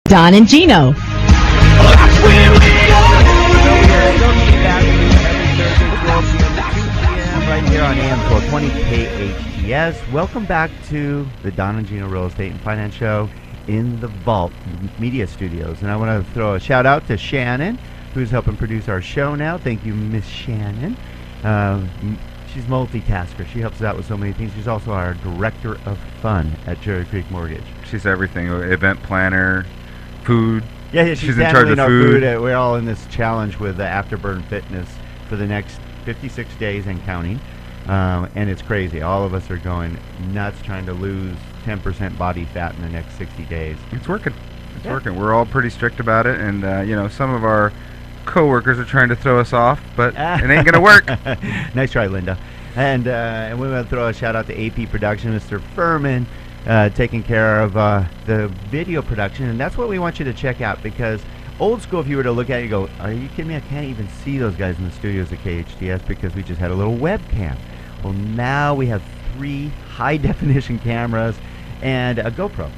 Don and Gino. That's where we are. Right here on AM 1220 KHTS. Welcome back to the Don and Gino Real Estate and Finance Show in the Vault Media Studios. And I want to throw a shout out to Shannon, who's helping produce our show now. Thank you, Miss Shannon. She's multitasker. She helps us out with so many things. She's also our director of fun at Cherry Creek Mortgage. She's everything. Event planner, food. Yeah, she's in charge of our food. We're all in this challenge with Afterburn Fitness for the next 56 days and counting. And it's crazy. All of us are going nuts trying to lose 10% body fat in the next 60 days. It's working. It's working. We're all pretty strict about it. And, some of our coworkers are trying to throw us off, but it ain't going to work. Nice try, Linda. And we want to throw a shout out to AP Production, Mr. Furman, taking care of the video production. And that's what we want you to check out, because old school, if you were to look at it, you go, are you kidding me? I can't even see those guys in the studios at KHTS because we just had a little webcam. Well, now we have 3 high-definition cameras and a GoPro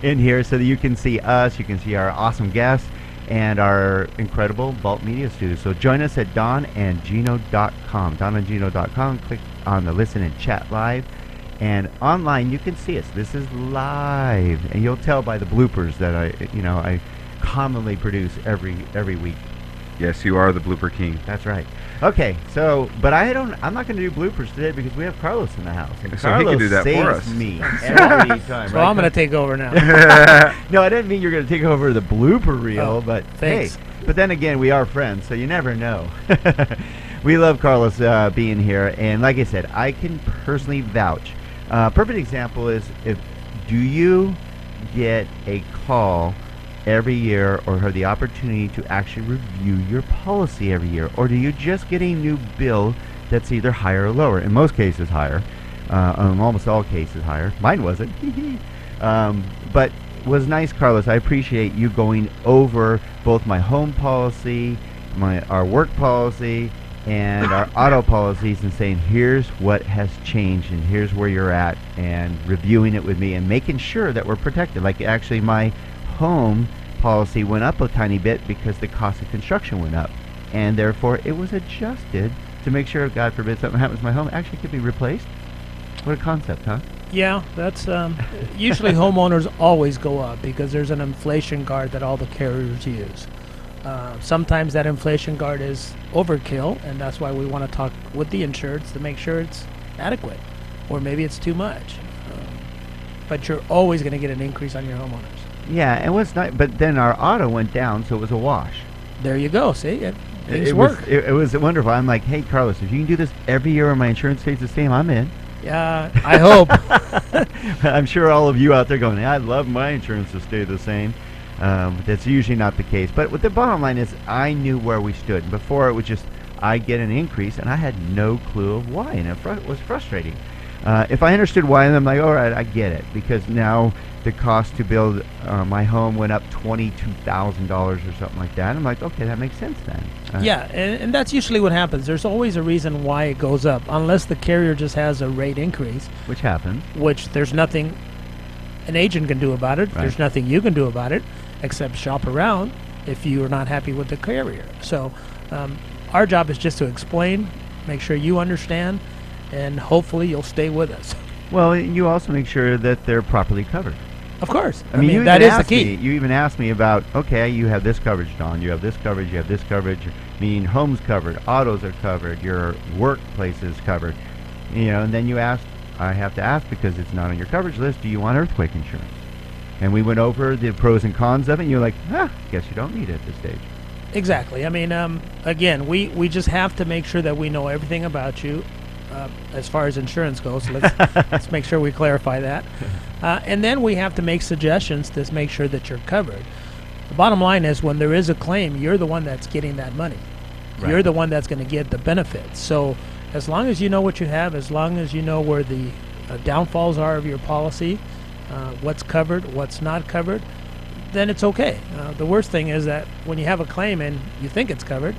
in here so that you can see us, you can see our awesome guests, and our incredible Vault Media Studio. So join us at donandgino.com. Donandgino.com. Click on the Listen and Chat Live. And online, you can see us. This is live. And you'll tell by the bloopers that I commonly produce every week. Yes, you are the blooper king. That's right. Okay, so, but I'm not going to do bloopers today because we have Carlos in the house. And So Carlos he can do that for us. saves me every time. So I'm going to take over now. No, I didn't mean you're going to take over the blooper reel, but thanks. Hey, but then again, we are friends, so you never know. We love Carlos being here, and like I said, I can personally vouch. Perfect example is, do you get a call every year or have the opportunity to actually review your policy every year, or do you just get a new bill that's either higher or lower? In most cases higher, in almost all cases higher. Mine wasn't. But was nice, Carlos. I appreciate you going over both my home policy, our work policy, and our auto policies, and saying here's what has changed and here's where you're at, and reviewing it with me and making sure that we're protected. Like actually my home policy went up a tiny bit because the cost of construction went up, and therefore it was adjusted to make sure, God forbid, something happens to my home, actually could be replaced. What a concept, huh? Yeah, that's usually homeowners always go up because there's an inflation guard that all the carriers use. Sometimes that inflation guard is overkill, and that's why we want to talk with the insureds to make sure it's adequate, or maybe it's too much. But you're always going to get an increase on your homeowners. Yeah, and what's nice, but then our auto went down, so it was a wash. There you go. See, things work. It was wonderful. I'm like, hey, Carlos, if you can do this every year and my insurance stays the same, I'm in. Yeah, I hope. I'm sure all of you out there going, I'd love my insurance to stay the same. That's usually not the case. But what the bottom line is, I knew where we stood. Before, it was just, I get an increase, and I had no clue of why, and it was frustrating. If I understood why, then I'm like, all right, I get it, because now the cost to build my home went up $22,000 or something like that. I'm like, okay, that makes sense then. Yeah, and that's usually what happens. There's always a reason why it goes up, unless the carrier just has a rate increase. Which happens. Which there's nothing an agent can do about it. Right. There's nothing you can do about it except shop around if you are not happy with the carrier. So our job is just to explain, make sure you understand, and hopefully you'll stay with us. Well, you also make sure that they're properly covered. Of course. I mean that is the key. You even asked me about, okay, you have this coverage, Don. You have this coverage. You have this coverage. Meaning homes covered, autos are covered, your workplace is covered. And then you asked, I have to ask because it's not on your coverage list, do you want earthquake insurance? And we went over the pros and cons of it, and you're like, guess you don't need it at this stage. Exactly. I mean, again, we just have to make sure that we know everything about you. As far as insurance goes, let's make sure we clarify that. And then we have to make suggestions to make sure that you're covered. The bottom line is when there is a claim, you're the one that's getting that money. Right. You're the one that's going to get the benefits. So as long as you know what you have, as long as you know where the downfalls are of your policy, what's covered, what's not covered, then it's okay. The worst thing is that when you have a claim and you think it's covered,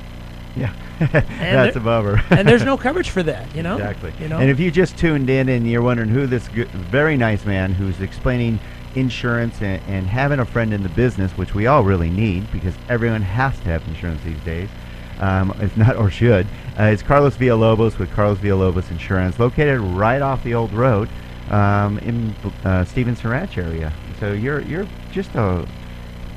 yeah, that's a bummer. And there's no coverage for that, you know? Exactly. And if you just tuned in and you're wondering who this very nice man who's explaining insurance and having a friend in the business, which we all really need because everyone has to have insurance these days, if not or should, it's Carlos Villalobos with Carlos Villalobos Insurance, located right off the old road in Stevenson Ranch area. So you're just a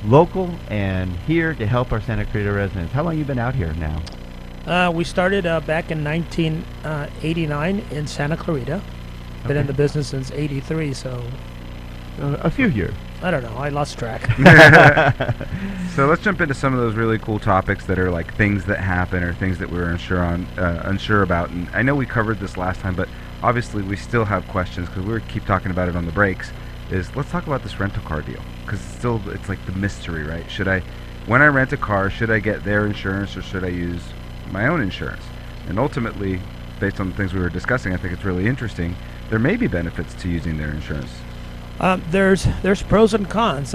local and here to help our Santa Clarita residents. How long you been out here now? We started back in 1989 in Santa Clarita. Been in the business since '83, so a few years. I don't know. I lost track. So let's jump into some of those really cool topics that are like things that happen or things that we're unsure about. And I know we covered this last time, but obviously we still have questions because we keep talking about it on the breaks. Let's talk about this rental car deal because it's like the mystery, right? When I rent a car, should I get their insurance or should I use my own insurance? And ultimately, based on the things we were discussing, I think it's really interesting. There may be benefits to using their insurance. There's pros and cons.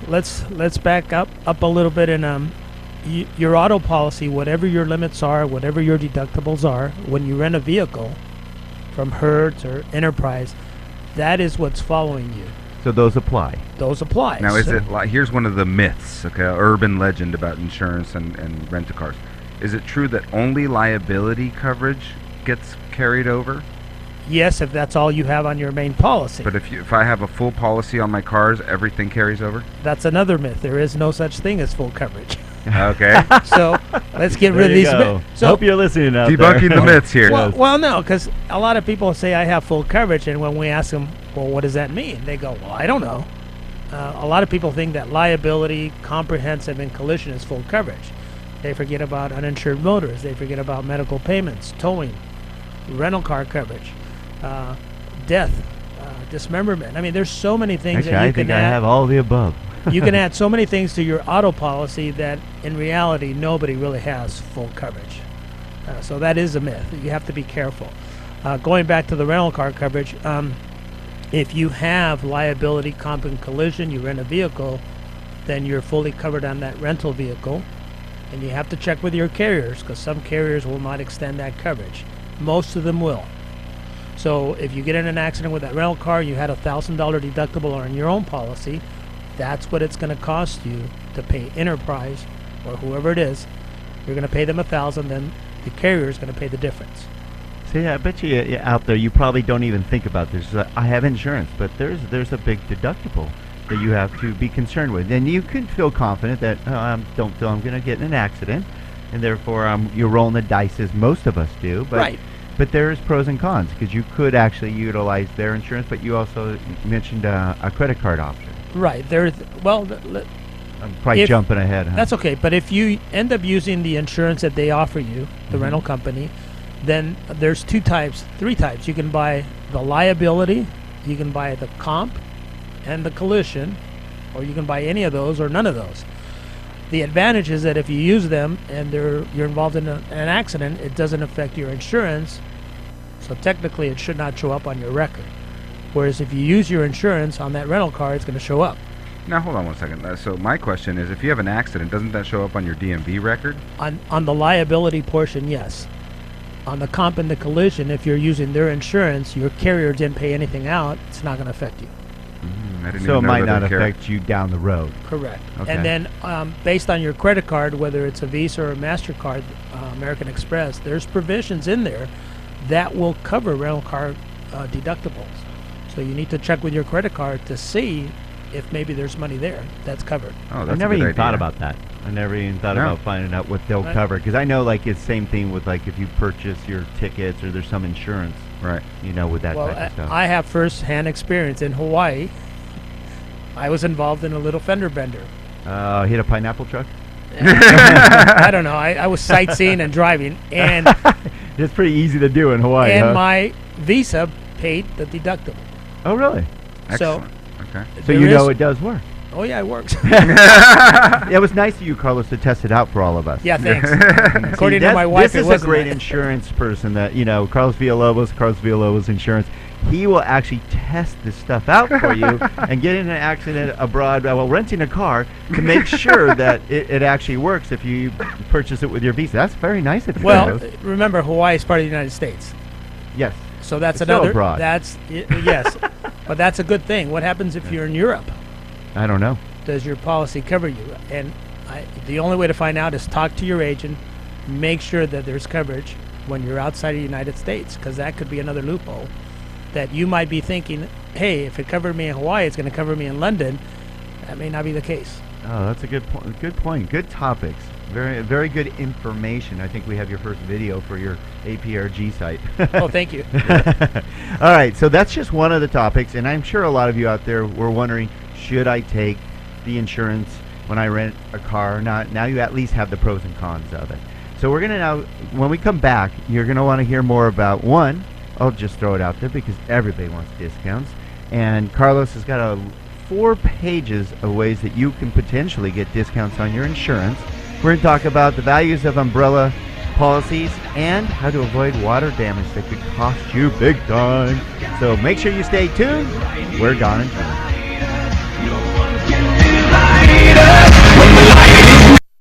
Let's back up a little bit and your auto policy, whatever your limits are, whatever your deductibles are, when you rent a vehicle from Hertz or Enterprise, that is what's following you. So those apply. Those apply. Now, here's one of the myths, okay, urban legend about insurance and rent-a-cars. Is it true that only liability coverage gets carried over? Yes, if that's all you have on your main policy. But if I have a full policy on my cars, everything carries over? That's another myth. There is no such thing as full coverage. Okay. So let's get rid of these myths. So hope you're listening out debunking there. the myths here. Well, no, because a lot of people say I have full coverage, and when we ask them, well, what does that mean? They go, well, I don't know. A lot of people think that liability, comprehensive, and collision is full coverage. They forget about uninsured motorists. They forget about medical payments, towing, rental car coverage, death, dismemberment. I mean, there's so many things that you can add. I have all the above. You can add so many things to your auto policy that in reality nobody really has full coverage. So that is a myth. You have to be careful. Going back to the rental car coverage, if you have liability, comp, and collision, you rent a vehicle, then you're fully covered on that rental vehicle. And you have to check with your carriers because some carriers will not extend that coverage. Most of them will. So if you get in an accident with that rental car, you had a $1,000 deductible on your own policy, that's what it's going to cost you to pay Enterprise or whoever it is. You're going to pay them $1,000, then the carrier is going to pay the difference. See, I bet you out there, you probably don't even think about this. I have insurance, but there's a big deductible that you have to be concerned with. And you can feel confident that don't feel I'm going to get in an accident, and therefore you're rolling the dice as most of us do. But, right. But there's pros and cons because you could actually utilize their insurance, but you also mentioned a credit card option. Right. I'm probably jumping ahead. Huh? That's okay. But if you end up using the insurance that they offer you, the rental company, then there's three types. You can buy the liability, you can buy the comp, and the collision, or you can buy any of those or none of those. The advantage is that if you use them and you're involved in an accident, it doesn't affect your insurance, so technically it should not show up on your record. Whereas if you use your insurance on that rental car, it's going to show up. Now, hold on one second. So my question is, if you have an accident, doesn't that show up on your DMV record? On the liability portion, yes. On the comp and the collision, if you're using their insurance, your carrier didn't pay anything out, it's not going to affect you. So it might not affect you down the road. Correct. Okay. And then based on your credit card, whether it's a Visa or a MasterCard, American Express, there's provisions in there that will cover rental car deductibles. So you need to check with your credit card to see if maybe there's money there that's covered. Oh, that's I never a good even idea. thought about that. I never even thought about finding out what they'll cover. Because I know like it's same thing with like if you purchase your tickets or there's some insurance. Right. You know, with that Well, type of stuff. I have first-hand experience in Hawaii. I was involved in a little fender bender. Hit a pineapple truck? I don't know. I was sightseeing and driving, and it's pretty easy to do in Hawaii. and huh? my Visa paid the deductible. Oh, really? Excellent. Okay. So you know it does work. Oh yeah, it works. It was nice of you, Carlos, to test it out for all of us. Yeah, thanks. According to my wife, this it is wasn't a great that. insurance person that Carlos Villalobos Insurance. He will actually test this stuff out for you and get in an accident abroad while renting a car to make sure that it actually works if you purchase it with your Visa. That's very nice of you. Well, Carlos. remember Hawaii is part of the United States, Yes. so that's It's still another. abroad. That's yes. But that's a good thing. What happens if you're in Europe? I don't know. Does your policy cover you? And the only way to find out is talk to your agent. Make sure that there's coverage when you're outside of the United States, because that could be another loophole that you might be thinking, hey, if it covered me in Hawaii, it's going to cover me in London. That may not be the case. Oh, that's a good point. Good point. Good topics. Very, very good information. I think we have your first video for your APRG site. Oh, thank you. All right, so that's just one of the topics, and I'm sure a lot of you out there were wondering, should I take the insurance when I rent a car? Now you at least have the pros and cons of it. So we're gonna now, when we come back, you're gonna want to hear more about one. I'll just throw it out there because everybody wants discounts, and Carlos has got 4 pages of ways that you can potentially get discounts on your insurance. We're going to talk about the values of umbrella policies and how to avoid water damage that could cost you big time. So make sure you stay tuned. We're Don and Gino.